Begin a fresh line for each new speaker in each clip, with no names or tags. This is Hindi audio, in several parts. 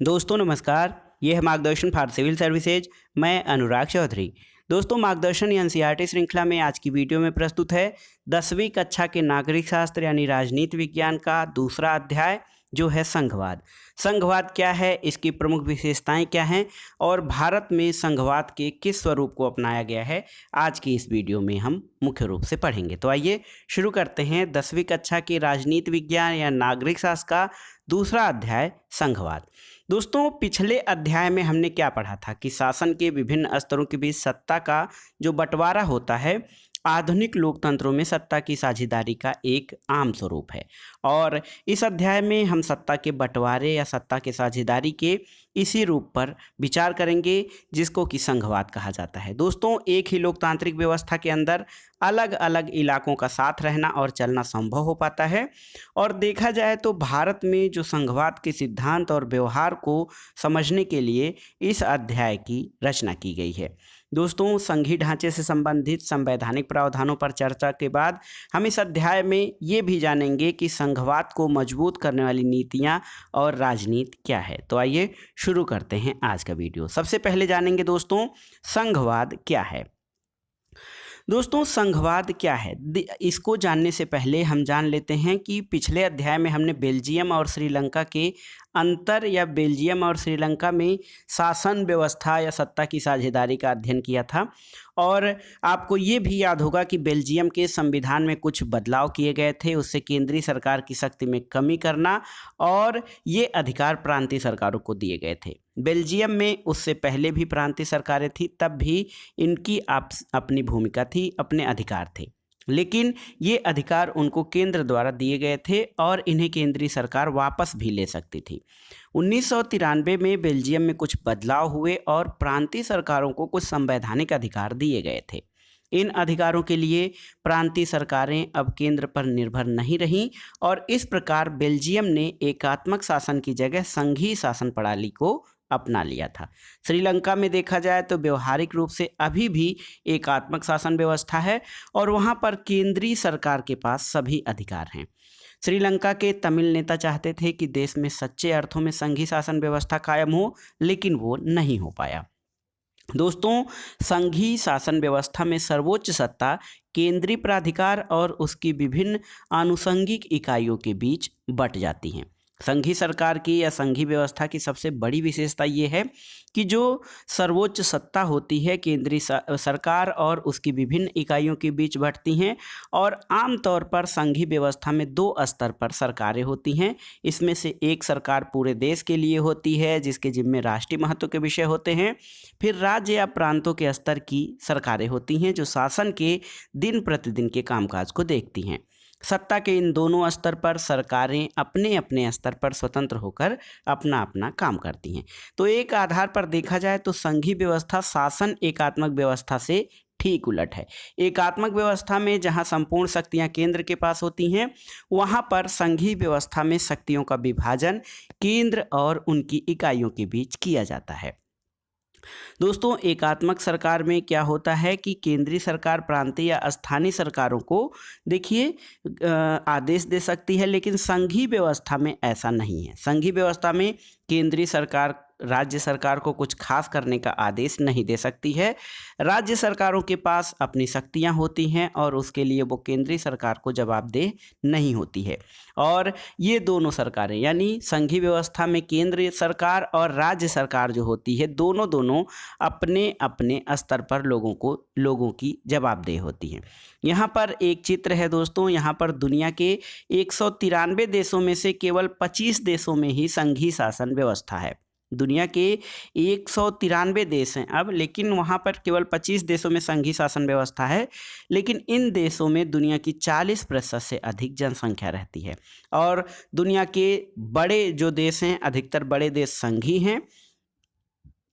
दोस्तों नमस्कार, ये है मार्गदर्शन फॉर सिविल सर्विसेज। मैं अनुराग चौधरी। दोस्तों मार्गदर्शन एनसीईआरटी श्रृंखला में आज की वीडियो में प्रस्तुत है 10वीं कक्षा के नागरिक शास्त्र यानी राजनीति विज्ञान का दूसरा अध्याय जो है संघवाद। संघवाद क्या है, इसकी प्रमुख विशेषताएं क्या हैं और भारत में संघवाद के किस स्वरूप को अपनाया गया है, आज की इस वीडियो में हम मुख्य रूप से पढ़ेंगे। तो आइए शुरू करते हैं 10वीं कक्षा के राजनीति विज्ञान या नागरिक शास्त्र का दूसरा अध्याय संघवाद। दोस्तों पिछले अध्याय में हमने क्या पढ़ा था कि शासन के विभिन्न स्तरों के बीच सत्ता का जो बंटवारा होता है आधुनिक लोकतंत्रों में सत्ता की साझेदारी का एक आम स्वरूप है। और इस अध्याय में हम सत्ता के बंटवारे या सत्ता के साझेदारी के इसी रूप पर विचार करेंगे जिसको कि संघवाद कहा जाता है। दोस्तों एक ही लोकतांत्रिक व्यवस्था के अंदर अलग अलग इलाकों का साथ रहना और चलना संभव हो पाता है। और देखा जाए तो भारत में जो संघवाद के सिद्धांत और व्यवहार को समझने के लिए इस अध्याय की रचना की गई है। दोस्तों संघीय ढांचे से संबंधित संवैधानिक प्रावधानों पर चर्चा के बाद हम इस अध्याय में ये भी जानेंगे कि संघवाद को मजबूत करने वाली नीतियां और राजनीति क्या है। तो आइए शुरू करते हैं आज का वीडियो। सबसे पहले जानेंगे दोस्तों संघवाद क्या है। दोस्तों संघवाद क्या है, इसको जानने से पहले हम जान लेते हैं कि पिछले अध्याय में हमने बेल्जियम और श्रीलंका के अंतर या बेल्जियम और श्रीलंका में शासन व्यवस्था या सत्ता की साझेदारी का अध्ययन किया था। और आपको ये भी याद होगा कि बेल्जियम के संविधान में कुछ बदलाव किए गए थे, उससे केंद्रीय सरकार की शक्ति में कमी करना और ये अधिकार प्रांतीय सरकारों को दिए गए थे। बेल्जियम में उससे पहले भी प्रांतीय सरकारें थी, तब भी इनकी अपनी भूमिका थी, अपने अधिकार थे, लेकिन ये अधिकार उनको केंद्र द्वारा दिए गए थे और इन्हें केंद्रीय सरकार वापस भी ले सकती थी। 1993 में बेल्जियम में कुछ बदलाव हुए और प्रांतीय सरकारों को कुछ संवैधानिक अधिकार दिए गए थे। इन अधिकारों के लिए प्रांतीय सरकारें अब केंद्र पर निर्भर नहीं रहीं और इस प्रकार बेल्जियम ने एकात्मक शासन की जगह संघीय शासन प्रणाली को अपना लिया था। श्रीलंका में देखा जाए तो व्यवहारिक रूप से अभी भी एकात्मक शासन व्यवस्था है और वहां पर केंद्रीय सरकार के पास सभी अधिकार हैं। श्रीलंका के तमिल नेता चाहते थे कि देश में सच्चे अर्थों में संघीय शासन व्यवस्था कायम हो, लेकिन वो नहीं हो पाया। दोस्तों संघीय शासन व्यवस्था में सर्वोच्च सत्ता केंद्रीय प्राधिकार और उसकी विभिन्न आनुषंगिक इकाइयों के बीच बंट जाती हैं। संघीय सरकार की या संघीय व्यवस्था की सबसे बड़ी विशेषता ये है कि जो सर्वोच्च सत्ता होती है केंद्रीय सरकार और उसकी विभिन्न इकाइयों के बीच बंटती हैं और आमतौर पर संघीय व्यवस्था में दो स्तर पर सरकारें होती हैं। इसमें से एक सरकार पूरे देश के लिए होती है जिसके जिम्मे राष्ट्रीय महत्व के विषय होते हैं। फिर राज्य या प्रांतों के स्तर की सरकारें होती हैं जो शासन के दिन प्रतिदिन के कामकाज को देखती हैं। सत्ता के इन दोनों स्तर पर सरकारें अपने अपने स्तर पर स्वतंत्र होकर अपना अपना काम करती हैं। तो एक आधार पर देखा जाए तो संघीय व्यवस्था शासन एकात्मक व्यवस्था से ठीक उलट है। एकात्मक व्यवस्था में जहां संपूर्ण शक्तियां केंद्र के पास होती हैं, वहां पर संघीय व्यवस्था में शक्तियों का विभाजन केंद्र और उनकी इकाइयों के बीच किया जाता है। दोस्तों एकात्मक सरकार में क्या होता है कि केंद्रीय सरकार प्रांतीय या स्थानीय सरकारों को देखिए आदेश दे सकती है, लेकिन संघीय व्यवस्था में ऐसा नहीं है। संघीय व्यवस्था में केंद्रीय सरकार राज्य सरकार को कुछ खास करने का आदेश नहीं दे सकती है। राज्य सरकारों के पास अपनी शक्तियां होती हैं और उसके लिए वो केंद्रीय सरकार को जवाबदेह नहीं होती है। और ये दोनों सरकारें यानी संघीय व्यवस्था में केंद्रीय सरकार और राज्य सरकार जो होती है दोनों अपने अपने स्तर पर लोगों की जवाबदेह होती हैं। यहाँ पर एक चित्र है दोस्तों, यहाँ पर दुनिया के 193 देशों में से केवल 25 देशों में ही संघीय शासन व्यवस्था है। दुनिया के 193 देश हैं अब, लेकिन वहाँ पर केवल 25 देशों में संघीय शासन व्यवस्था है। लेकिन इन देशों में दुनिया की 40% से अधिक जनसंख्या रहती है और दुनिया के बड़े जो देश हैं अधिकतर बड़े देश संघीय हैं।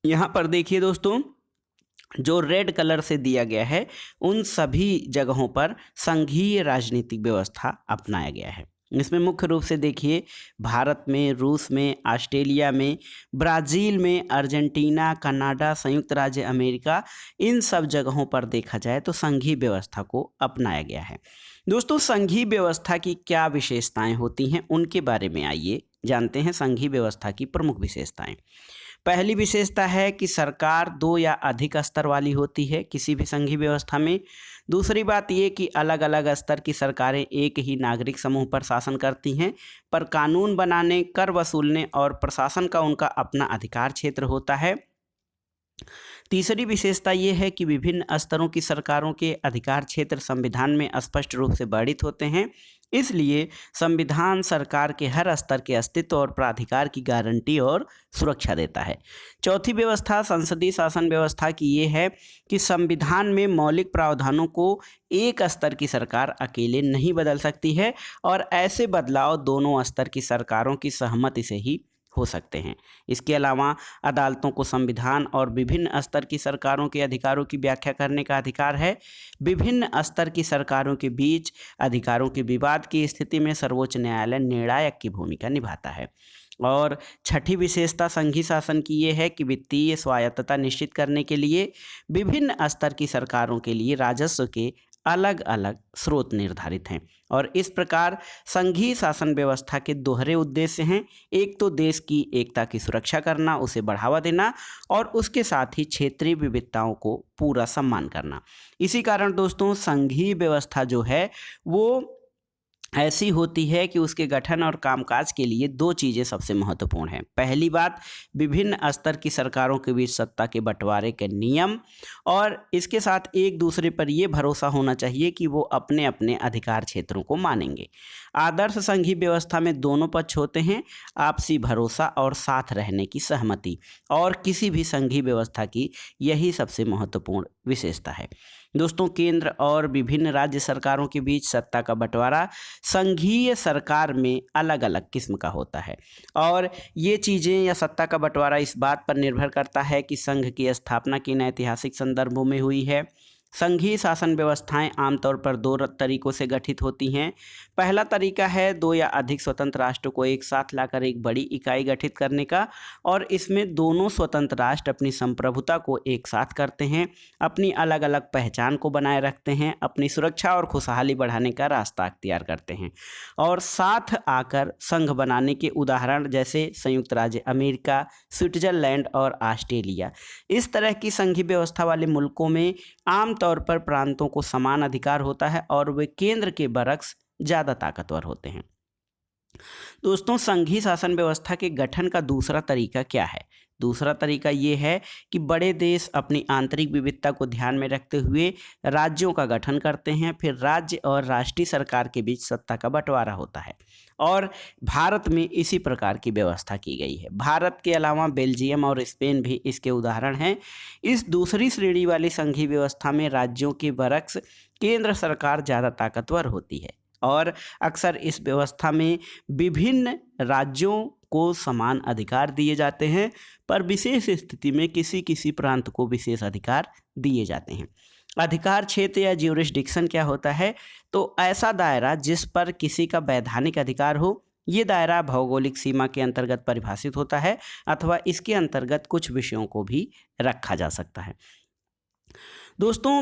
यहाँ पर देखिए दोस्तों जो रेड कलर से दिया गया है उन सभी जगहों पर संघीय राजनीतिक व्यवस्था अपनाया गया है। इसमें मुख्य रूप से देखिए भारत में, रूस में, ऑस्ट्रेलिया में, ब्राज़ील में, अर्जेंटीना, कनाडा, संयुक्त राज्य अमेरिका, इन सब जगहों पर देखा जाए तो संघीय व्यवस्था को अपनाया गया है। दोस्तों संघीय व्यवस्था की क्या विशेषताएं होती हैं उनके बारे में आइए जानते हैं संघीय व्यवस्था की प्रमुख विशेषताएं। पहली विशेषता है कि सरकार 2 या अधिक स्तर वाली होती है किसी भी संघीय व्यवस्था में। दूसरी बात ये कि अलग अलग स्तर की सरकारें एक ही नागरिक समूह पर शासन करती हैं, पर कानून बनाने, कर वसूलने और प्रशासन का उनका अपना अधिकार क्षेत्र होता है। तीसरी विशेषता ये है कि विभिन्न स्तरों की सरकारों के अधिकार क्षेत्र संविधान में स्पष्ट रूप से वर्णित होते हैं, इसलिए संविधान सरकार के हर स्तर के अस्तित्व और प्राधिकार की गारंटी और सुरक्षा देता है। चौथी व्यवस्था संसदीय शासन व्यवस्था की ये है कि संविधान में मौलिक प्रावधानों को एक स्तर की सरकार अकेले नहीं बदल सकती है और ऐसे बदलाव दोनों स्तर की सरकारों की सहमति से ही हो सकते हैं। इसके अलावा अदालतों को संविधान और विभिन्न स्तर की सरकारों के अधिकारों की व्याख्या करने का अधिकार है। विभिन्न स्तर की सरकारों के बीच अधिकारों के विवाद की स्थिति में सर्वोच्च न्यायालय निर्णायक की भूमिका निभाता है। और छठी विशेषता संघीय शासन की ये है कि वित्तीय स्वायत्तता निश्चित करने के लिए विभिन्न स्तर की सरकारों के लिए राजस्व के अलग अलग स्रोत निर्धारित हैं और इस प्रकार संघीय शासन व्यवस्था के दोहरे उद्देश्य हैं। एक तो देश की एकता की सुरक्षा करना, उसे बढ़ावा देना और उसके साथ ही क्षेत्रीय विविधताओं को पूरा सम्मान करना। इसी कारण दोस्तों संघीय व्यवस्था जो है वो ऐसी होती है कि उसके गठन और कामकाज के लिए 2 चीज़ें सबसे महत्वपूर्ण हैं। पहली बात, विभिन्न स्तर की सरकारों के बीच सत्ता के बंटवारे के नियम और इसके साथ एक दूसरे पर यह भरोसा होना चाहिए कि वो अपने अपने अधिकार क्षेत्रों को मानेंगे। आदर्श संघीय व्यवस्था में दोनों पक्ष होते हैं, आपसी भरोसा और साथ रहने की सहमति, और किसी भी संघीय व्यवस्था की यही सबसे महत्वपूर्ण विशेषता है। दोस्तों केंद्र और विभिन्न राज्य सरकारों के बीच सत्ता का बंटवारा संघीय सरकार में अलग अलग किस्म का होता है और ये चीज़ें या सत्ता का बंटवारा इस बात पर निर्भर करता है कि संघ की स्थापना किन ऐतिहासिक संदर्भों में हुई है। संघीय शासन व्यवस्थाएं आमतौर पर 2 तरीकों से गठित होती हैं। पहला तरीका है 2 या अधिक स्वतंत्र राष्ट्रों को एक साथ लाकर एक बड़ी इकाई गठित करने का और इसमें दोनों स्वतंत्र राष्ट्र अपनी संप्रभुता को एक साथ करते हैं, अपनी अलग अलग पहचान को बनाए रखते हैं, अपनी सुरक्षा और खुशहाली बढ़ाने का रास्ता अख्तियार करते हैं और साथ आकर संघ बनाने के उदाहरण जैसे संयुक्त राज्य अमेरिका, स्विट्जरलैंड और ऑस्ट्रेलिया। इस तरह की संघीय व्यवस्था वाले मुल्कों में आमतौर पर प्रांतों को समान अधिकार होता है और वे केंद्र के बरक्स ज़्यादा ताकतवर होते हैं। दोस्तों संघीय शासन व्यवस्था के गठन का दूसरा तरीका क्या है? दूसरा तरीका ये है कि बड़े देश अपनी आंतरिक विविधता को ध्यान में रखते हुए राज्यों का गठन करते हैं, फिर राज्य और राष्ट्रीय सरकार के बीच सत्ता का बंटवारा होता है और भारत में इसी प्रकार की व्यवस्था की गई है। भारत के अलावा बेल्जियम और स्पेन भी इसके उदाहरण हैं। इस दूसरी श्रेणी वाली संघीय व्यवस्था में राज्यों के बरक्स केंद्र सरकार ज़्यादा ताकतवर होती है और अक्सर इस व्यवस्था में विभिन्न राज्यों को समान अधिकार दिए जाते हैं, पर विशेष स्थिति में किसी किसी प्रांत को विशेष अधिकार दिए जाते हैं। अधिकार क्षेत्र या ज्यूरिसडिक्शन क्या होता है? तो ऐसा दायरा जिस पर किसी का वैधानिक अधिकार हो। ये दायरा भौगोलिक सीमा के अंतर्गत परिभाषित होता है अथवा इसके अंतर्गत कुछ विषयों को भी रखा जा सकता है। दोस्तों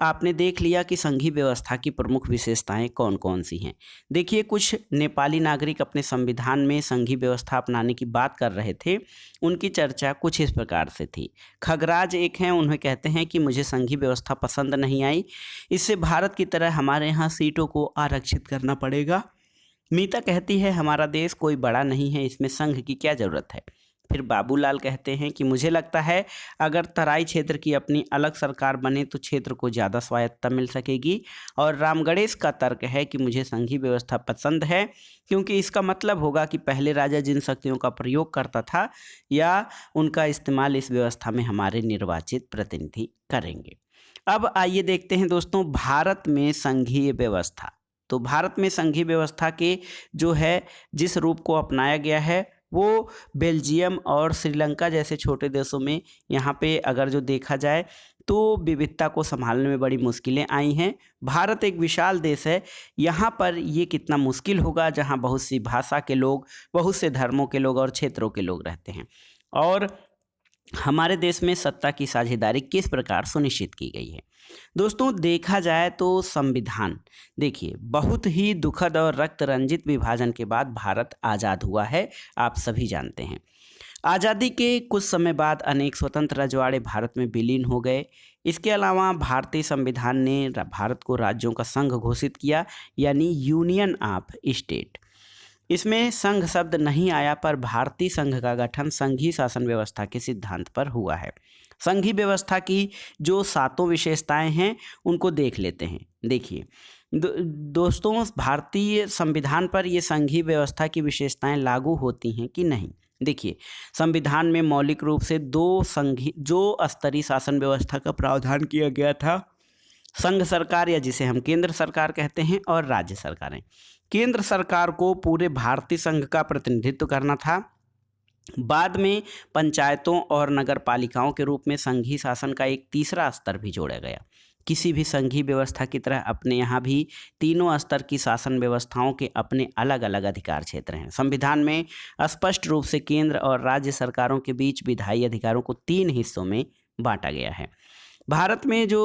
आपने देख लिया कि संघीय व्यवस्था की प्रमुख विशेषताएं कौन कौन सी हैं। देखिए कुछ नेपाली नागरिक अपने संविधान में संघीय व्यवस्था अपनाने की बात कर रहे थे। उनकी चर्चा कुछ इस प्रकार से थी। खगराज एक हैं, उन्हें कहते हैं कि मुझे संघीय व्यवस्था पसंद नहीं आई, इससे भारत की तरह हमारे यहाँ सीटों को आरक्षित करना पड़ेगा। मीता कहती है हमारा देश कोई बड़ा नहीं है, इसमें संघ की क्या ज़रूरत है। फिर बाबूलाल कहते हैं कि मुझे लगता है अगर तराई क्षेत्र की अपनी अलग सरकार बने तो क्षेत्र को ज़्यादा स्वायत्तता मिल सकेगी। और रामगणेश का तर्क है कि मुझे संघीय व्यवस्था पसंद है क्योंकि इसका मतलब होगा कि पहले राजा जिन शक्तियों का प्रयोग करता था या उनका इस्तेमाल इस व्यवस्था में हमारे निर्वाचित प्रतिनिधि करेंगे। अब आइए देखते हैं दोस्तों भारत में संघीय व्यवस्था। तो भारत में संघीय व्यवस्था के जो है जिस रूप को अपनाया गया है वो बेल्जियम और श्रीलंका जैसे छोटे देशों में यहाँ पे अगर जो देखा जाए तो विविधता को संभालने में बड़ी मुश्किलें आई हैं। भारत एक विशाल देश है, यहाँ पर ये कितना मुश्किल होगा जहाँ बहुत सी भाषा के लोग, बहुत से धर्मों के लोग और क्षेत्रों के लोग रहते हैं। और हमारे देश में सत्ता की साझेदारी किस प्रकार सुनिश्चित की गई है। दोस्तों देखा जाए तो संविधान, देखिए बहुत ही दुखद और रक्त रंजित विभाजन के बाद भारत आज़ाद हुआ है, आप सभी जानते हैं। आज़ादी के कुछ समय बाद अनेक स्वतंत्र रजवाड़े भारत में विलीन हो गए। इसके अलावा भारतीय संविधान ने भारत को राज्यों का संघ घोषित किया, यानी यूनियन ऑफ स्टेट। इसमें संघ शब्द नहीं आया, पर भारतीय संघ का गठन संघीय शासन व्यवस्था के सिद्धांत पर हुआ है। संघीय व्यवस्था की जो सातों विशेषताएं हैं उनको देख लेते हैं। देखिए दोस्तों, भारतीय संविधान पर ये संघीय व्यवस्था की विशेषताएं लागू होती हैं कि नहीं। देखिए, संविधान में मौलिक रूप से दो स्तरीय शासन व्यवस्था का प्रावधान किया गया था। संघ सरकार, या जिसे हम केंद्र सरकार कहते हैं, और राज्य सरकारें। केंद्र सरकार को पूरे भारतीय संघ का प्रतिनिधित्व करना था। बाद में पंचायतों और नगर पालिकाओं के रूप में संघीय शासन का एक तीसरा स्तर भी जोड़ा गया। किसी भी संघीय व्यवस्था की तरह अपने यहाँ भी तीनों स्तर की शासन व्यवस्थाओं के अपने अलग अलग अधिकार क्षेत्र हैं। संविधान में स्पष्ट रूप से केंद्र और राज्य सरकारों के बीच विधायी अधिकारों को 3 हिस्सों में बांटा गया है। भारत में जो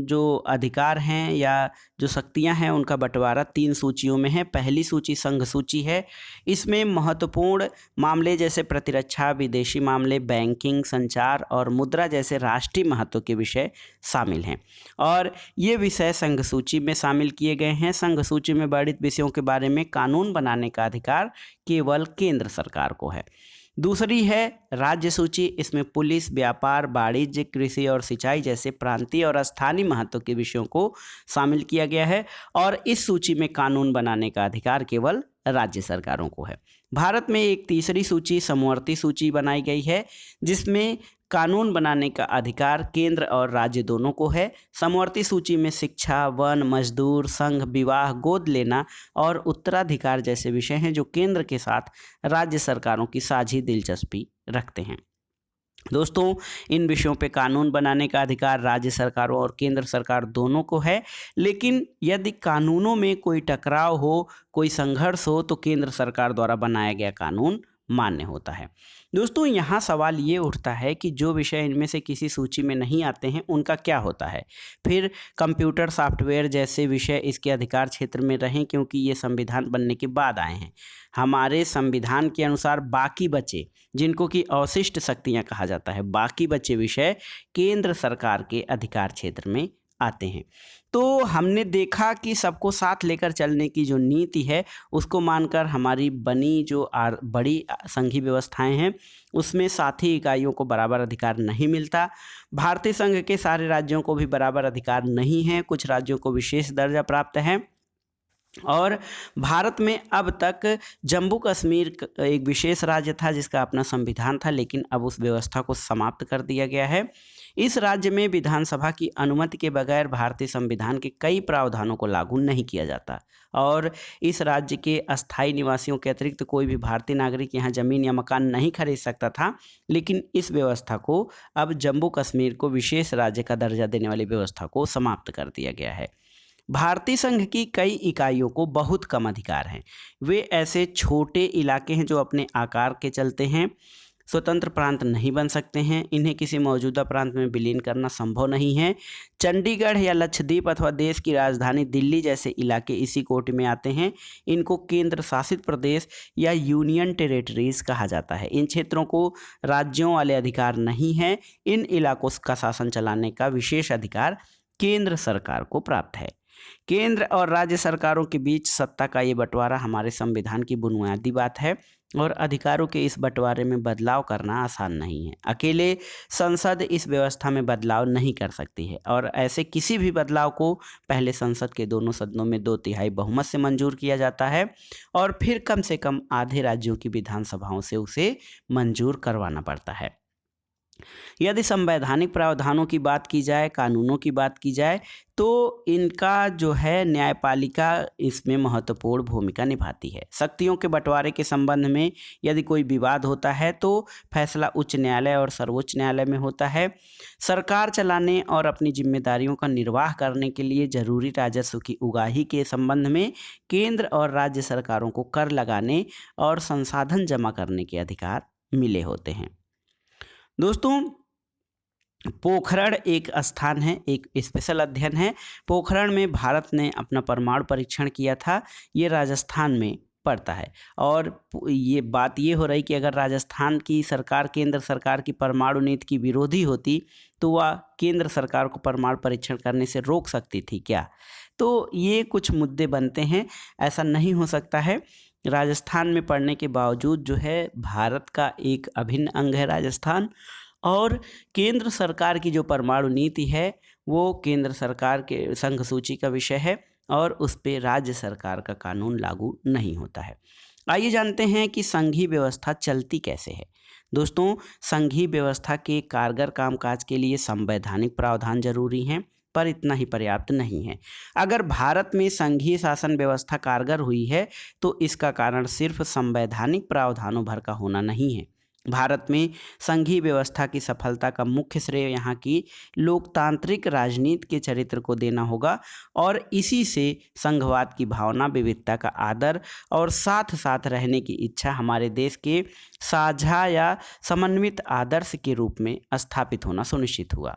जो अधिकार हैं या जो शक्तियां हैं उनका बंटवारा 3 सूचियों में है। पहली सूची संघ सूची है। इसमें महत्वपूर्ण मामले जैसे प्रतिरक्षा, विदेशी मामले, बैंकिंग, संचार और मुद्रा जैसे राष्ट्रीय महत्व के विषय शामिल हैं, और ये विषय संघ सूची में शामिल किए गए हैं। संघ सूची में वर्णित विषयों के बारे में कानून बनाने का अधिकार केवल केंद्र सरकार को है। दूसरी है राज्य सूची। इसमें पुलिस, व्यापार, वाणिज्य, कृषि और सिंचाई जैसे प्रांतीय और स्थानीय महत्व के विषयों को शामिल किया गया है, और इस सूची में कानून बनाने का अधिकार केवल राज्य सरकारों को है। भारत में एक तीसरी सूची समवर्ती सूची बनाई गई है, जिसमें कानून बनाने का अधिकार केंद्र और राज्य दोनों को है। समवर्ती सूची में शिक्षा, वन, मजदूर, संघ, विवाह, गोद लेना और उत्तराधिकार जैसे विषय हैं जो केंद्र के साथ राज्य सरकारों की साझी दिलचस्पी रखते हैं। दोस्तों, इन विषयों पे कानून बनाने का अधिकार राज्य सरकारों और केंद्र सरकार दोनों को है, लेकिन यदि कानूनों में कोई टकराव हो, कोई संघर्ष हो, तो केंद्र सरकार द्वारा बनाया गया कानून मान्य होता है। दोस्तों, यहाँ सवाल ये उठता है कि जो विषय इनमें से किसी सूची में नहीं आते हैं उनका क्या होता है। फिर कंप्यूटर सॉफ्टवेयर जैसे विषय इसके अधिकार क्षेत्र में रहें, क्योंकि ये संविधान बनने के बाद आए हैं। हमारे संविधान के अनुसार बाकी बचे, जिनको कि अवशिष्ट शक्तियाँ कहा जाता है, बाकी बचे विषय केंद्र सरकार के अधिकार क्षेत्र में आते हैं। तो हमने देखा कि सबको साथ लेकर चलने की जो नीति है उसको मानकर हमारी बनी जो बड़ी संघीय व्यवस्थाएं हैं उसमें साथी इकाइयों को बराबर अधिकार नहीं मिलता। भारतीय संघ के सारे राज्यों को भी बराबर अधिकार नहीं है, कुछ राज्यों को विशेष दर्जा प्राप्त है। और भारत में अब तक जम्मू कश्मीर एक विशेष राज्य था जिसका अपना संविधान था, लेकिन अब उस व्यवस्था को समाप्त कर दिया गया है। इस राज्य में विधानसभा की अनुमति के बगैर भारतीय संविधान के कई प्रावधानों को लागू नहीं किया जाता, और इस राज्य के अस्थायी निवासियों के अतिरिक्त कोई भी भारतीय नागरिक यहाँ ज़मीन या मकान नहीं खरीद सकता था। लेकिन इस व्यवस्था को अब जम्मू कश्मीर को विशेष राज्य का दर्जा देने वाली व्यवस्था को समाप्त कर दिया गया है। भारतीय संघ की कई इकाइयों को बहुत कम अधिकार हैं। वे ऐसे छोटे इलाके हैं जो अपने आकार के चलते हैं स्वतंत्र प्रांत नहीं बन सकते हैं। इन्हें किसी मौजूदा प्रांत में विलीन करना संभव नहीं है। चंडीगढ़ या लक्षद्वीप अथवा देश की राजधानी दिल्ली जैसे इलाके इसी कोटि में आते हैं। इनको केंद्र शासित प्रदेश या यूनियन टेरिटरीज कहा जाता है। इन क्षेत्रों को राज्यों वाले अधिकार नहीं है। इन इलाकों का शासन चलाने का विशेष अधिकार केंद्र सरकार को प्राप्त है। केंद्र और राज्य सरकारों के बीच सत्ता का ये बंटवारा हमारे संविधान की बुनियादी बात है, और अधिकारों के इस बंटवारे में बदलाव करना आसान नहीं है। अकेले संसद इस व्यवस्था में बदलाव नहीं कर सकती है, और ऐसे किसी भी बदलाव को पहले संसद के दोनों सदनों में 2/3 बहुमत से मंजूर किया जाता है, और फिर कम से कम आधे राज्यों की विधानसभाओं से उसे मंजूर करवाना पड़ता है। यदि संवैधानिक प्रावधानों की बात की जाए, कानूनों की बात की जाए, तो इनका जो है न्यायपालिका इसमें महत्वपूर्ण भूमिका निभाती है। शक्तियों के बंटवारे के संबंध में यदि कोई विवाद होता है तो फैसला उच्च न्यायालय और सर्वोच्च न्यायालय में होता है। सरकार चलाने और अपनी जिम्मेदारियों का निर्वाह करने के लिए जरूरी राजस्व की उगाही के संबंध में केंद्र और राज्य सरकारों को कर लगाने और संसाधन जमा करने के अधिकार मिले होते हैं। दोस्तों, पोखरण एक स्थान है, एक स्पेशल अध्ययन है। पोखरण में भारत ने अपना परमाणु परीक्षण किया था। ये राजस्थान में पड़ता है। और ये बात ये हो रही कि अगर राजस्थान की सरकार केंद्र सरकार की परमाणु नीति की विरोधी होती तो वह केंद्र सरकार को परमाणु परीक्षण करने से रोक सकती थी क्या? तो ये कुछ मुद्दे बनते हैं। ऐसा नहीं हो सकता है। राजस्थान में पड़ने के बावजूद जो है भारत का एक अभिन्न अंग है राजस्थान। और केंद्र सरकार की जो परमाणु नीति है वो केंद्र सरकार के संघ सूची का विषय है और उस पे राज्य सरकार का कानून लागू नहीं होता है। आइए जानते हैं कि संघीय व्यवस्था चलती कैसे है। दोस्तों, संघीय व्यवस्था के कारगर कामकाज के लिए संवैधानिक प्रावधान जरूरी हैं, पर इतना ही पर्याप्त नहीं है। अगर भारत में संघीय शासन व्यवस्था कारगर हुई है तो इसका कारण सिर्फ संवैधानिक प्रावधानों भर का होना नहीं है। भारत में संघीय व्यवस्था की सफलता का मुख्य श्रेय यहाँ की लोकतांत्रिक राजनीति के चरित्र को देना होगा और इसी से संघवाद की भावना, विविधता का आदर और साथ साथ रहने की इच्छा हमारे देश के साझा या समन्वित आदर्श के रूप में स्थापित होना सुनिश्चित हुआ।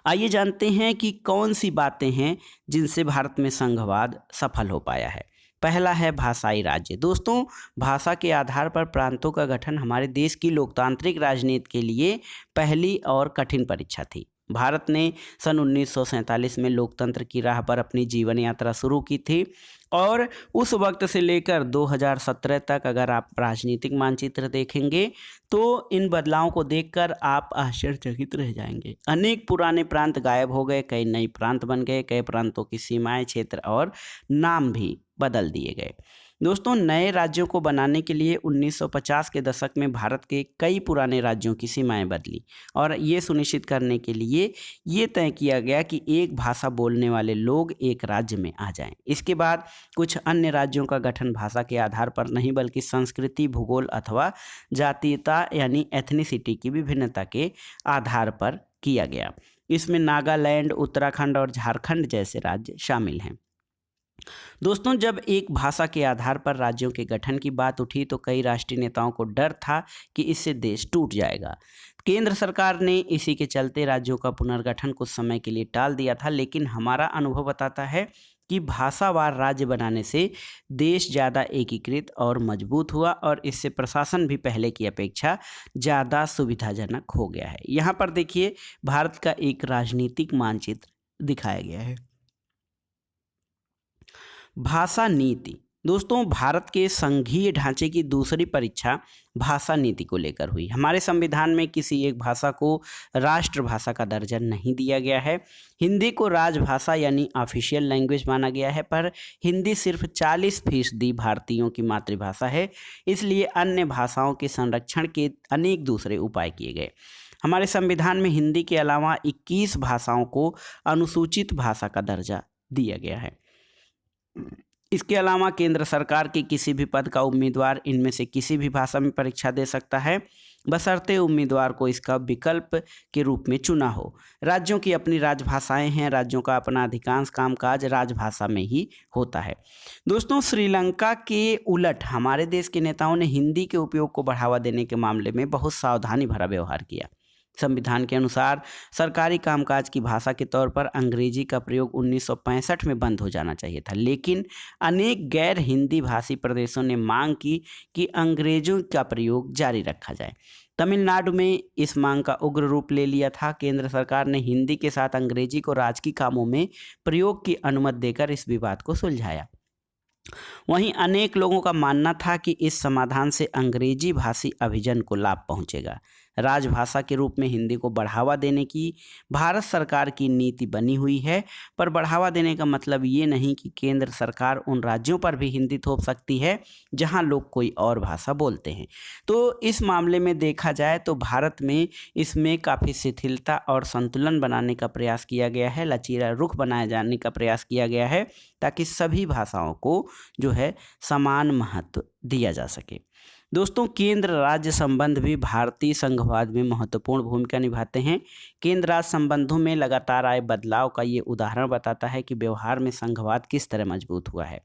आइए जानते हैं कि कौन सी बातें हैं जिनसे भारत में संघवाद सफल हो पाया है। पहला है भाषाई राज्य। दोस्तों, भाषा के आधार पर प्रांतों का गठन हमारे देश की लोकतांत्रिक राजनीति के लिए पहली और कठिन परीक्षा थी। भारत ने सन 1947 में लोकतंत्र की राह पर अपनी जीवन यात्रा शुरू की थी और उस वक्त से लेकर 2017 तक अगर आप राजनीतिक मानचित्र देखेंगे तो इन बदलावों को देखकर आप आश्चर्यचकित रह जाएंगे। अनेक पुराने प्रांत गायब हो गए, कई नए प्रांत बन गए, कई प्रांतों की सीमाएं, क्षेत्र और नाम भी बदल दिए गए। दोस्तों, नए राज्यों को बनाने के लिए 1950 के दशक में भारत के कई पुराने राज्यों की सीमाएं बदली और ये सुनिश्चित करने के लिए ये तय किया गया कि एक भाषा बोलने वाले लोग एक राज्य में आ जाएं। इसके बाद कुछ अन्य राज्यों का गठन भाषा के आधार पर नहीं बल्कि संस्कृति, भूगोल अथवा जातीयता यानी एथनिसिटी की विभिन्नता के आधार पर किया गया। इसमें नागालैंड, उत्तराखंड और झारखंड जैसे राज्य शामिल हैं। दोस्तों, जब एक भाषा के आधार पर राज्यों के गठन की बात उठी तो कई राष्ट्रीय नेताओं को डर था कि इससे देश टूट जाएगा। केंद्र सरकार ने इसी के चलते राज्यों का पुनर्गठन कुछ समय के लिए टाल दिया था, लेकिन हमारा अनुभव बताता है कि भाषावार राज्य बनाने से देश ज़्यादा एकीकृत और मजबूत हुआ और इससे प्रशासन भी पहले की अपेक्षा ज़्यादा सुविधाजनक हो गया है। यहाँ पर देखिए, भारत का एक राजनीतिक मानचित्र दिखाया गया है। भाषा नीति। दोस्तों, भारत के संघीय ढांचे की दूसरी परीक्षा भाषा नीति को लेकर हुई। हमारे संविधान में किसी एक भाषा को राष्ट्रभाषा का दर्जा नहीं दिया गया है। हिंदी को राजभाषा यानी ऑफिशियल लैंग्वेज माना गया है, पर हिंदी सिर्फ 40% भारतीयों की मातृभाषा है। इसलिए अन्य भाषाओं के संरक्षण के अनेक दूसरे उपाय किए गए। हमारे संविधान में हिंदी के अलावा 21 भाषाओं को अनुसूचित भाषा का दर्जा दिया गया है। इसके अलावा केंद्र सरकार के किसी भी पद का उम्मीदवार इनमें से किसी भी भाषा में परीक्षा दे सकता है, बशर्ते उम्मीदवार को इसका विकल्प के रूप में चुना हो। राज्यों की अपनी राजभाषाएं हैं, राज्यों का अपना अधिकांश कामकाज राजभाषा में ही होता है। दोस्तों, श्रीलंका के उलट हमारे देश के नेताओं ने हिंदी के उपयोग को बढ़ावा देने के मामले में बहुत सावधानी भरा व्यवहार किया। संविधान के अनुसार सरकारी कामकाज की भाषा के तौर पर अंग्रेजी का प्रयोग 1965 में बंद हो जाना चाहिए था, लेकिन अनेक गैर हिंदी भाषी प्रदेशों ने मांग की कि अंग्रेजों का प्रयोग जारी रखा जाए। तमिलनाडु में इस मांग का उग्र रूप ले लिया था। केंद्र सरकार ने हिंदी के साथ अंग्रेजी को राजकीय कामों में प्रयोग की अनुमति देकर इस विवाद को सुलझाया। वहीं अनेक लोगों का मानना था कि इस समाधान से अंग्रेजी भाषी अभिजन को लाभ पहुंचेगा। राजभाषा के रूप में हिंदी को बढ़ावा देने की भारत सरकार की नीति बनी हुई है, पर बढ़ावा देने का मतलब ये नहीं कि केंद्र सरकार उन राज्यों पर भी हिंदी थोप सकती है जहां लोग कोई और भाषा बोलते हैं। तो इस मामले में देखा जाए तो भारत में इसमें काफ़ी शिथिलता और संतुलन बनाने का प्रयास किया गया है, लचीला रुख बनाए जाने का प्रयास किया गया है ताकि सभी भाषाओं को जो है समान महत्व दिया जा सके। दोस्तों केंद्र राज्य संबंध भी भारतीय संघवाद में महत्वपूर्ण भूमिका निभाते हैं। केंद्र राज्य संबंधों में लगातार आए बदलाव का ये उदाहरण बताता है कि व्यवहार में संघवाद किस तरह मजबूत हुआ है।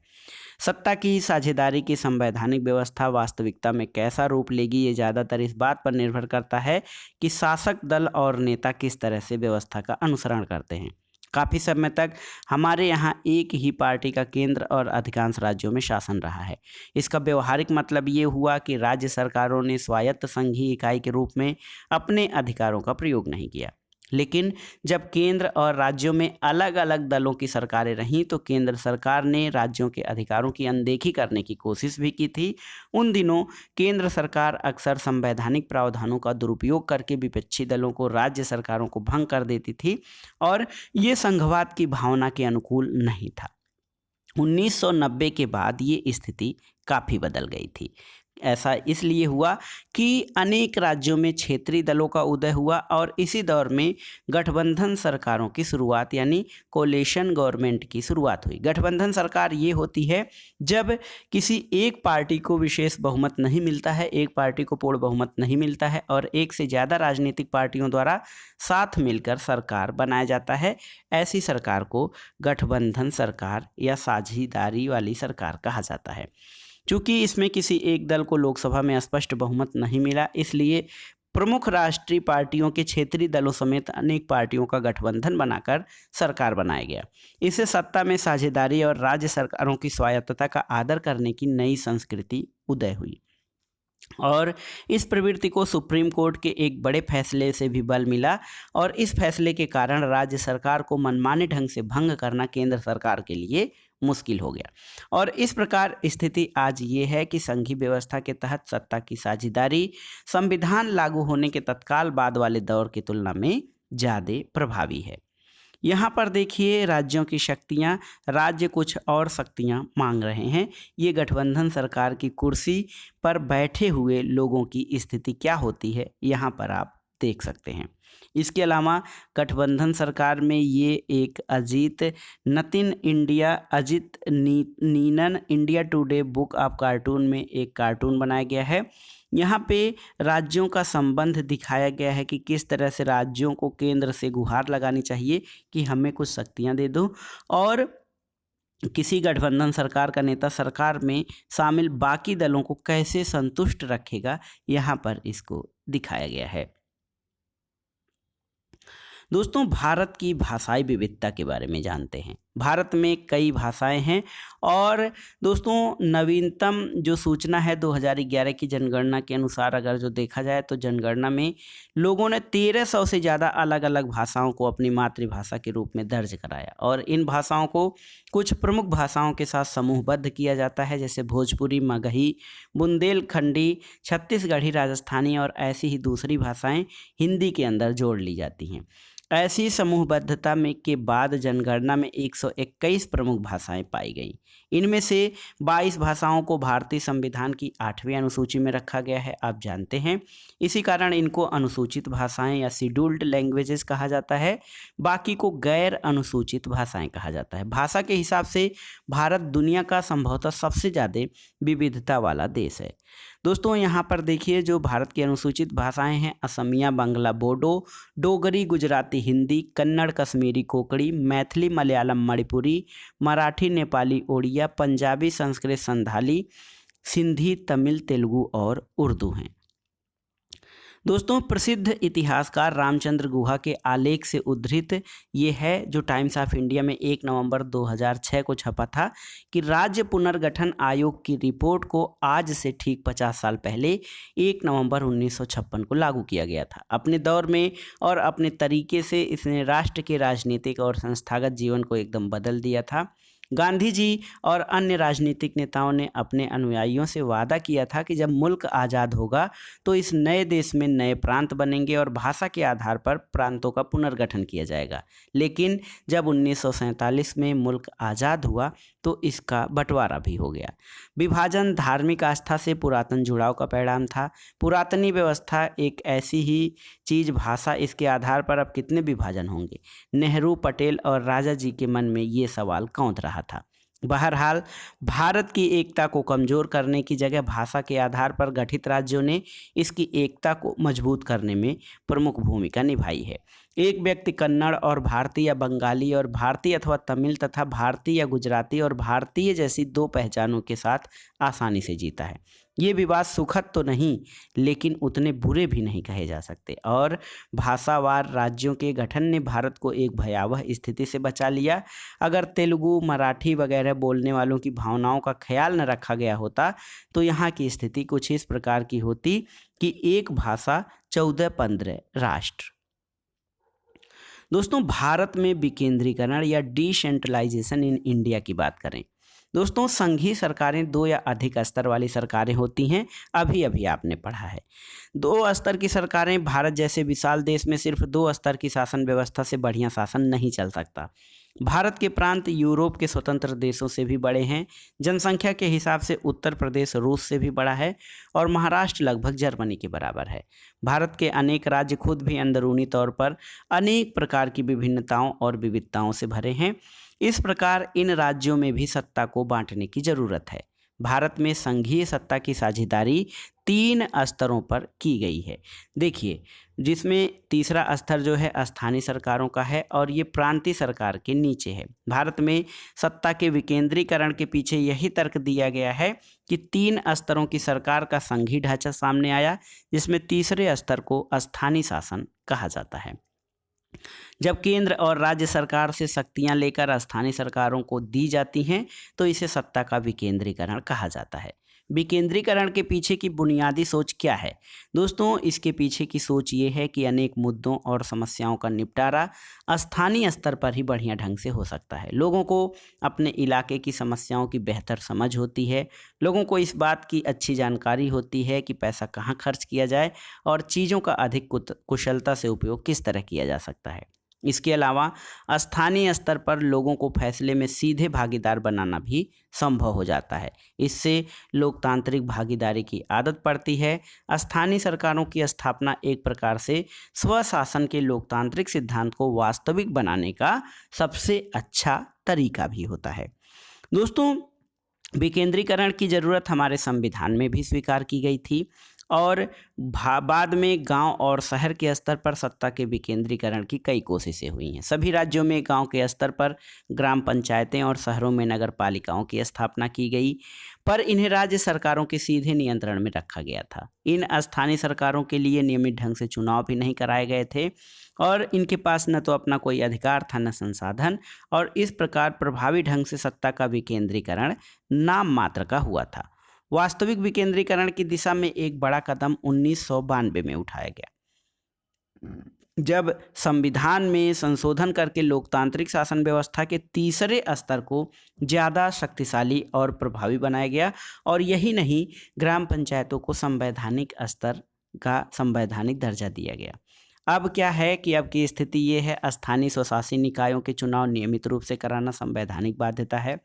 सत्ता की साझेदारी की संवैधानिक व्यवस्था वास्तविकता में कैसा रूप लेगी, ये ज़्यादातर इस बात पर निर्भर करता है कि शासक दल और नेता किस तरह से व्यवस्था का अनुसरण करते हैं। काफ़ी समय तक हमारे यहाँ एक ही पार्टी का केंद्र और अधिकांश राज्यों में शासन रहा है। इसका व्यवहारिक मतलब ये हुआ कि राज्य सरकारों ने स्वायत्त संघीय इकाई के रूप में अपने अधिकारों का प्रयोग नहीं किया। लेकिन जब केंद्र और राज्यों में अलग अलग दलों की सरकारें रहीं तो केंद्र सरकार ने राज्यों के अधिकारों की अनदेखी करने की कोशिश भी की थी। उन दिनों केंद्र सरकार अक्सर संवैधानिक प्रावधानों का दुरुपयोग करके विपक्षी दलों को राज्य सरकारों को भंग कर देती थी और ये संघवाद की भावना के अनुकूल नहीं था। 1990 के बाद ये स्थिति काफ़ी बदल गई थी। ऐसा इसलिए हुआ कि अनेक राज्यों में क्षेत्रीय दलों का उदय हुआ और इसी दौर में गठबंधन सरकारों की शुरुआत यानी कोलिशन गवर्नमेंट की शुरुआत हुई। गठबंधन सरकार ये होती है जब किसी एक पार्टी को विशेष बहुमत नहीं मिलता है, एक पार्टी को पूर्ण बहुमत नहीं मिलता है और एक से ज़्यादा राजनीतिक पार्टियों द्वारा साथ मिलकर सरकार बनाया जाता है। ऐसी सरकार को गठबंधन सरकार या साझेदारी वाली सरकार कहा जाता है। चूँकि इसमें किसी एक दल को लोकसभा में स्पष्ट बहुमत नहीं मिला, इसलिए प्रमुख राष्ट्रीय पार्टियों के क्षेत्रीय दलों समेत अनेक पार्टियों का गठबंधन बनाकर सरकार बनाया गया। इससे सत्ता में साझेदारी और राज्य सरकारों की स्वायत्तता का आदर करने की नई संस्कृति उदय हुई और इस प्रवृत्ति को सुप्रीम कोर्ट के एक बड़े फैसले से भी बल मिला और इस फैसले के कारण राज्य सरकार को मनमाने ढंग से भंग करना केंद्र सरकार के लिए मुश्किल हो गया। और इस प्रकार स्थिति आज ये है कि संघीय व्यवस्था के तहत सत्ता की साझेदारी संविधान लागू होने के तत्काल बाद वाले दौर की तुलना में ज़्यादा प्रभावी है। यहाँ पर देखिए राज्यों की शक्तियाँ, राज्य कुछ और शक्तियाँ मांग रहे हैं। ये गठबंधन सरकार की कुर्सी पर बैठे हुए लोगों की स्थिति क्या होती है यहाँ पर आप देख सकते हैं। इसके अलावा गठबंधन सरकार में ये एक Ajit Ninan India Today book of cartoon में एक कार्टून बनाया गया है। यहाँ पे राज्यों का संबंध दिखाया गया है कि किस तरह से राज्यों को केंद्र से गुहार लगानी चाहिए कि हमें कुछ शक्तियाँ दे दो और किसी गठबंधन सरकार का नेता सरकार में शामिल बाकी दलों को कैसे संतुष्ट रखेगा, यहाँ पर इसको दिखाया गया है। दोस्तों भारत की भाषाई विविधता के बारे में जानते हैं। भारत में कई भाषाएं हैं और दोस्तों नवीनतम जो सूचना है 2011 की जनगणना के अनुसार अगर जो देखा जाए तो जनगणना में लोगों ने 1300 से ज़्यादा अलग अलग भाषाओं को अपनी मातृभाषा के रूप में दर्ज कराया और इन भाषाओं को कुछ प्रमुख भाषाओं के साथ समूहबद्ध किया जाता है, जैसे भोजपुरी, मगही, बुंदेलखंडी, छत्तीसगढ़ी, राजस्थानी और ऐसी ही दूसरी भाषाएं हिंदी के अंदर जोड़ ली जाती हैं। ऐसी समूहबद्धता में के बाद जनगणना में 121 प्रमुख भाषाएं पाई गईं। इनमें से 22 भाषाओं को भारतीय संविधान की 8वीं अनुसूची में रखा गया है, आप जानते हैं। इसी कारण इनको अनुसूचित भाषाएं या शेड्यूल्ड लैंग्वेजेस कहा जाता है। बाकी को गैर अनुसूचित भाषाएं कहा जाता है। भाषा के हिसाब से भारत दुनिया का संभवतः सबसे ज़्यादा विविधता वाला देश है। दोस्तों यहाँ पर देखिए जो भारत की अनुसूचित भाषाएं हैं, असमिया, बांग्ला, बोडो, डोगरी, गुजराती, हिंदी, कन्नड़, कश्मीरी, कोंकणी, मैथिली, मलयालम, मणिपुरी, मराठी, नेपाली, ओडिया, पंजाबी, संस्कृत, संथाली, सिंधी, तमिल, तेलुगु और उर्दू हैं। दोस्तों प्रसिद्ध इतिहासकार रामचंद्र गुहा के आलेख से उद्धृत ये है जो टाइम्स ऑफ इंडिया में 1 नवंबर 2006 को छपा था कि राज्य पुनर्गठन आयोग की रिपोर्ट को आज से ठीक 50 साल पहले 1 नवंबर 1956 को लागू किया गया था। अपने दौर में और अपने तरीके से इसने राष्ट्र के राजनीतिक और संस्थागत जीवन को एकदम बदल दिया था। गांधी जी और अन्य राजनीतिक नेताओं ने अपने अनुयायियों से वादा किया था कि जब मुल्क आज़ाद होगा तो इस नए देश में नए प्रांत बनेंगे और भाषा के आधार पर प्रांतों का पुनर्गठन किया जाएगा। लेकिन जब 1947 में मुल्क आज़ाद हुआ तो इसका बंटवारा भी हो गया। विभाजन धार्मिक आस्था से पुरातन जुड़ाव का परिणाम था। पुरातनी व्यवस्था एक ऐसी ही चीज़, भाषा, इसके आधार पर अब कितने विभाजन होंगे। नेहरू, पटेल और राजा जी के मन में ये सवाल कौंध रहा था। बहरहाल, भारत की एकता को कमज़ोर करने की जगह भाषा के आधार पर गठित राज्यों ने इसकी एकता को मजबूत करने में प्रमुख भूमिका निभाई है। एक व्यक्ति कन्नड़ और भारतीय या बंगाली और भारतीय अथवा तमिल तथा भारतीय या गुजराती और भारतीय जैसी दो पहचानों के साथ आसानी से जीता है। ये विवाद सुखद तो नहीं, लेकिन उतने बुरे भी नहीं कहे जा सकते, और भाषावार राज्यों के गठन ने भारत को एक भयावह स्थिति से बचा लिया। अगर तेलुगु, मराठी वगैरह बोलने वालों की भावनाओं का ख्याल न रखा गया होता तो यहाँ की स्थिति कुछ इस प्रकार की होती कि एक भाषा 14-15 राष्ट्र। दोस्तों, भारत में विकेंद्रीकरण या डिसेंट्रलाइजेशन इन इंडिया की बात करें। दोस्तों, संघीय सरकारें दो या अधिक स्तर वाली सरकारें होती हैं, अभी अभी आपने पढ़ा है। दो स्तर की सरकारें, भारत जैसे विशाल देश में सिर्फ दो स्तर की शासन व्यवस्था से बढ़िया शासन नहीं चल सकता। भारत के प्रांत यूरोप के स्वतंत्र देशों से भी बड़े हैं। जनसंख्या के हिसाब से उत्तर प्रदेश रूस से भी बड़ा है और महाराष्ट्र लगभग जर्मनी के बराबर है। भारत के अनेक राज्य खुद भी अंदरूनी तौर पर अनेक प्रकार की विभिन्नताओं और विविधताओं से भरे हैं। इस प्रकार इन राज्यों में भी सत्ता को बांटने की जरूरत है। भारत में संघीय सत्ता की साझेदारी 3 स्तरों पर की गई है। देखिए, जिसमें तीसरा स्तर जो है स्थानीय सरकारों का है और ये प्रांतीय सरकार के नीचे है। भारत में सत्ता के विकेंद्रीकरण के पीछे यही तर्क दिया गया है कि 3 स्तरों की सरकार का संघीय ढांचा सामने आया, जिसमें तीसरे स्तर को स्थानीय शासन कहा जाता है। जब केंद्र और राज्य सरकार से शक्तियां लेकर स्थानीय सरकारों को दी जाती हैं तो इसे सत्ता का विकेंद्रीकरण कहा जाता है। विकेंद्रीकरण के पीछे की बुनियादी सोच क्या है? दोस्तों, इसके पीछे की सोच ये है कि अनेक मुद्दों और समस्याओं का निपटारा स्थानीय स्तर पर ही बढ़िया ढंग से हो सकता है। लोगों को अपने इलाके की समस्याओं की बेहतर समझ होती है। लोगों को इस बात की अच्छी जानकारी होती है कि पैसा कहाँ खर्च किया जाए और चीज़ों का अधिक कुशलता से उपयोग किस तरह किया जा सकता है। इसके अलावा स्थानीय स्तर पर लोगों को फैसले में सीधे भागीदार बनाना भी संभव हो जाता है। इससे लोकतांत्रिक भागीदारी की आदत पड़ती है। स्थानीय सरकारों की स्थापना एक प्रकार से स्वशासन के लोकतांत्रिक सिद्धांत को वास्तविक बनाने का सबसे अच्छा तरीका भी होता है। दोस्तों, विकेंद्रीकरण की ज़रूरत हमारे संविधान में भी स्वीकार की गई थी और बाद में गांव और शहर के स्तर पर सत्ता के विकेंद्रीकरण की कई कोशिशें हुई हैं। सभी राज्यों में गांव के स्तर पर ग्राम पंचायतें और शहरों में नगर पालिकाओं की स्थापना की गई, पर इन्हें राज्य सरकारों के सीधे नियंत्रण में रखा गया था। इन स्थानीय सरकारों के लिए नियमित ढंग से चुनाव भी नहीं कराए गए थे और इनके पास न तो अपना कोई अधिकार था न संसाधन, और इस प्रकार प्रभावी ढंग से सत्ता का विकेंद्रीकरण नाम मात्र का हुआ था। वास्तविक विकेंद्रीकरण की दिशा में एक बड़ा कदम 1992 में उठाया गया, जब संविधान में संशोधन करके लोकतांत्रिक शासन व्यवस्था के तीसरे स्तर को ज़्यादा शक्तिशाली और प्रभावी बनाया गया। और यही नहीं, ग्राम पंचायतों को संवैधानिक स्तर का संवैधानिक दर्जा दिया गया। अब क्या है कि अब की स्थिति ये है, स्थानीय स्वशासी निकायों के चुनाव नियमित रूप से कराना संवैधानिक बाध्यता है।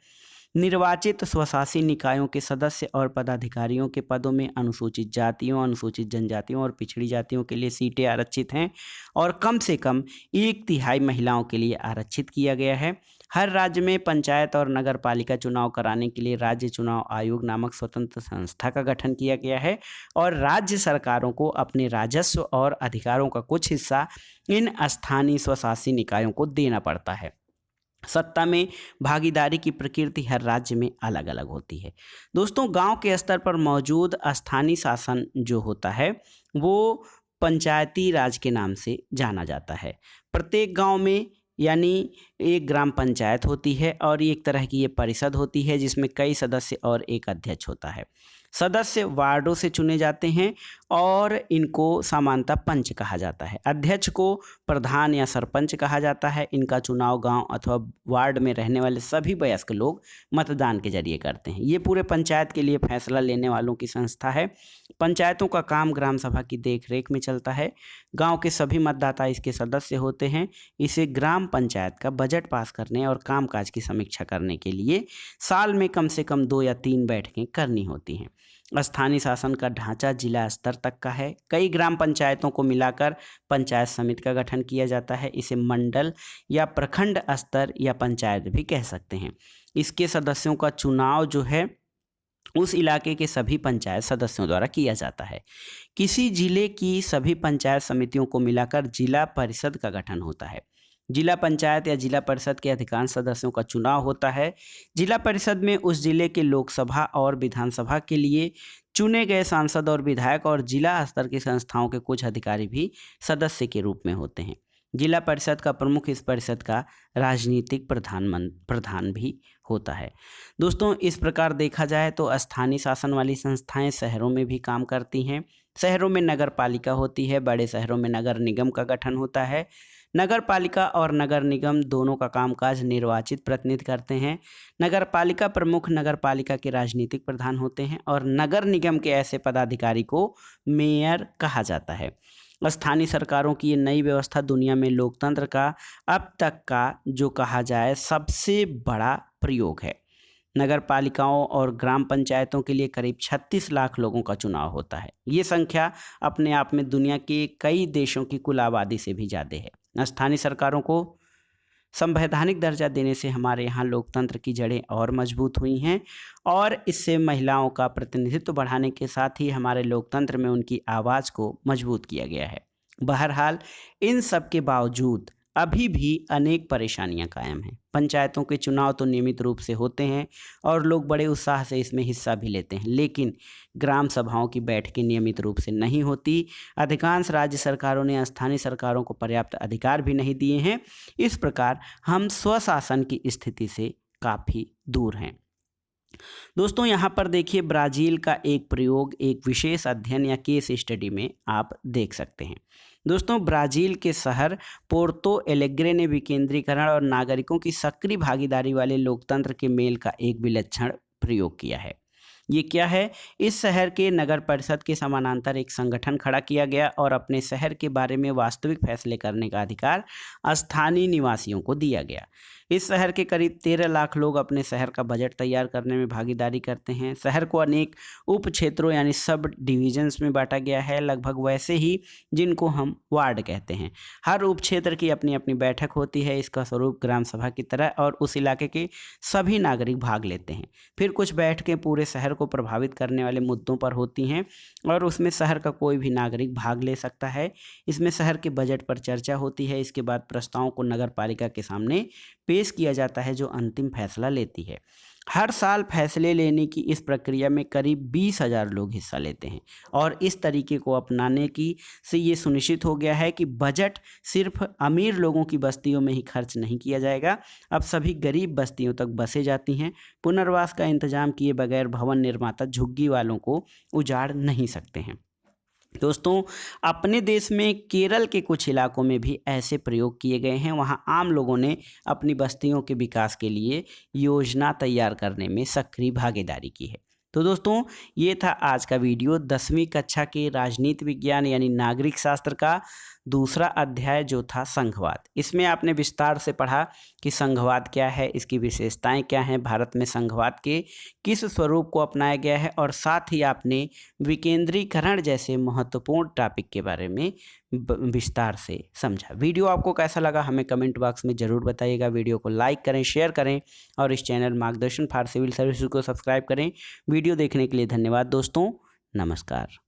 निर्वाचित स्वशासी निकायों के सदस्य और पदाधिकारियों के पदों में अनुसूचित जातियों, अनुसूचित जनजातियों और पिछड़ी जातियों के लिए सीटें आरक्षित हैं और कम से कम 1/3 महिलाओं के लिए आरक्षित किया गया है। हर राज्य में पंचायत और नगर पालिका चुनाव कराने के लिए राज्य चुनाव आयोग नामक स्वतंत्र संस्था का गठन किया गया है और राज्य सरकारों को अपने राजस्व और अधिकारों का कुछ हिस्सा इन स्थानीय स्वशासी निकायों को देना पड़ता है। सत्ता में भागीदारी की प्रकृति हर राज्य में अलग अलग होती है। दोस्तों, गांव के स्तर पर मौजूद स्थानीय शासन जो होता है वो पंचायती राज के नाम से जाना जाता है। प्रत्येक गांव में यानी एक ग्राम पंचायत होती है और एक तरह की ये परिषद होती है जिसमें कई सदस्य और एक अध्यक्ष होता है। सदस्य वार्डों से चुने जाते हैं और इनको सामान्यतः पंच कहा जाता है। अध्यक्ष को प्रधान या सरपंच कहा जाता है। इनका चुनाव गांव अथवा वार्ड में रहने वाले सभी वयस्क लोग मतदान के जरिए करते हैं। ये पूरे पंचायत के लिए फैसला लेने वालों की संस्था है। पंचायतों का काम ग्राम सभा की देखरेख में चलता है। गांव के सभी मतदाता इसके सदस्य होते हैं। इसे ग्राम पंचायत का बजट पास करने और कामकाज की समीक्षा करने के लिए साल में कम से कम 2 या 3 बैठकें करनी होती हैं। स्थानीय शासन का ढांचा जिला स्तर तक का है। कई ग्राम पंचायतों को मिलाकर पंचायत समिति का गठन किया जाता है। इसे मंडल या प्रखंड स्तर या पंचायत भी कह सकते हैं। इसके सदस्यों का चुनाव जो है उस इलाके के सभी पंचायत सदस्यों द्वारा किया जाता है। किसी जिले की सभी पंचायत समितियों को मिलाकर जिला परिषद का गठन होता है। जिला पंचायत या जिला परिषद के अधिकांश सदस्यों का चुनाव होता है। जिला परिषद में उस जिले के लोकसभा और विधानसभा के लिए चुने गए सांसद और विधायक और जिला स्तर की संस्थाओं के कुछ अधिकारी भी सदस्य के रूप में होते हैं। जिला परिषद का प्रमुख इस परिषद का राजनीतिक प्रधान भी होता है। दोस्तों, इस प्रकार देखा जाए तो स्थानीय शासन वाली संस्थाएं शहरों में भी काम करती हैं। शहरों में नगर पालिका होती है, बड़े शहरों में नगर निगम का गठन होता है। नगर पालिका और नगर निगम दोनों का कामकाज निर्वाचित प्रतिनिधि करते हैं। नगर पालिका प्रमुख नगर पालिका के राजनीतिक प्रधान होते हैं और नगर निगम के ऐसे पदाधिकारी को मेयर कहा जाता है। स्थानीय सरकारों की ये नई व्यवस्था दुनिया में लोकतंत्र का अब तक का जो कहा जाए सबसे बड़ा प्रयोग है। नगर पालिकाओं और ग्राम पंचायतों के लिए करीब 36 लाख लोगों का चुनाव होता है। ये संख्या अपने आप में दुनिया के कई देशों की कुल आबादी से भी ज़्यादा है। स्थानीय सरकारों को संवैधानिक दर्जा देने से हमारे यहाँ लोकतंत्र की जड़ें और मजबूत हुई हैं और इससे महिलाओं का प्रतिनिधित्व बढ़ाने के साथ ही हमारे लोकतंत्र में उनकी आवाज़ को मजबूत किया गया है। बहरहाल, इन सब के बावजूद अभी भी अनेक परेशानियां कायम हैं। पंचायतों के चुनाव तो नियमित रूप से होते हैं और लोग बड़े उत्साह से इसमें हिस्सा भी लेते हैं, लेकिन ग्राम सभाओं की बैठकें नियमित रूप से नहीं होती। अधिकांश राज्य सरकारों ने स्थानीय सरकारों को पर्याप्त अधिकार भी नहीं दिए हैं। इस प्रकार हम स्वशासन की स्थिति से काफ़ी दूर हैं। दोस्तों, यहाँ पर देखिए ब्राज़ील का एक प्रयोग एक विशेष अध्ययन या केस स्टडी में आप देख सकते हैं। दोस्तों, ब्राज़ील के शहर पोर्तो एलेग्रे ने विकेंद्रीकरण और नागरिकों की सक्रिय भागीदारी वाले लोकतंत्र के मेल का एक विलक्षण प्रयोग किया है। ये क्या है? इस शहर के नगर परिषद के समानांतर एक संगठन खड़ा किया गया और अपने शहर के बारे में वास्तविक फैसले करने का अधिकार स्थानीय निवासियों को दिया गया। इस शहर के करीब 13 लाख लोग अपने शहर का बजट तैयार करने में भागीदारी करते हैं। शहर को अनेक उप क्षेत्रों यानी सब डिविजन्स में बांटा गया है, लगभग वैसे ही जिनको हम वार्ड कहते हैं। हर उप क्षेत्र की अपनी अपनी बैठक होती है। इसका स्वरूप ग्राम सभा की तरह और उस इलाके के सभी नागरिक भाग लेते हैं। फिर कुछ बैठकें पूरे शहर को प्रभावित करने वाले मुद्दों पर होती हैं और उसमें शहर का कोई भी नागरिक भाग ले सकता है। इसमें शहर के बजट पर चर्चा होती है। इसके बाद प्रस्तावों को नगर पालिका के सामने पेश किया जाता है जो अंतिम फैसला लेती है। हर साल फैसले लेने की इस प्रक्रिया में करीब 20,000 लोग हिस्सा लेते हैं और इस तरीके को अपनाने की से ये सुनिश्चित हो गया है कि बजट सिर्फ अमीर लोगों की बस्तियों में ही खर्च नहीं किया जाएगा। अब सभी गरीब बस्तियों तक बसें जाती हैं। पुनर्वास का इंतजाम किए बगैर भवन निर्माता झुग्गी वालों को उजाड़ नहीं सकते हैं। दोस्तों, अपने देश में केरल के कुछ इलाकों में भी ऐसे प्रयोग किए गए हैं। वहाँ आम लोगों ने अपनी बस्तियों के विकास के लिए योजना तैयार करने में सक्रिय भागीदारी की है। तो दोस्तों, ये था आज का वीडियो 10वीं कक्षा के राजनीति विज्ञान यानी नागरिक शास्त्र का दूसरा अध्याय जो था संघवाद। इसमें आपने विस्तार से पढ़ा कि संघवाद क्या है, इसकी विशेषताएं क्या हैं, भारत में संघवाद के किस स्वरूप को अपनाया गया है और साथ ही आपने विकेंद्रीकरण जैसे महत्वपूर्ण टॉपिक के बारे में विस्तार से समझा। वीडियो आपको कैसा लगा हमें कमेंट बॉक्स में ज़रूर बताइएगा। वीडियो को लाइक करें, शेयर करें और इस चैनल मार्गदर्शन फॉर सिविल सर्विसेज को सब्सक्राइब करें। वीडियो देखने के लिए धन्यवाद दोस्तों। नमस्कार।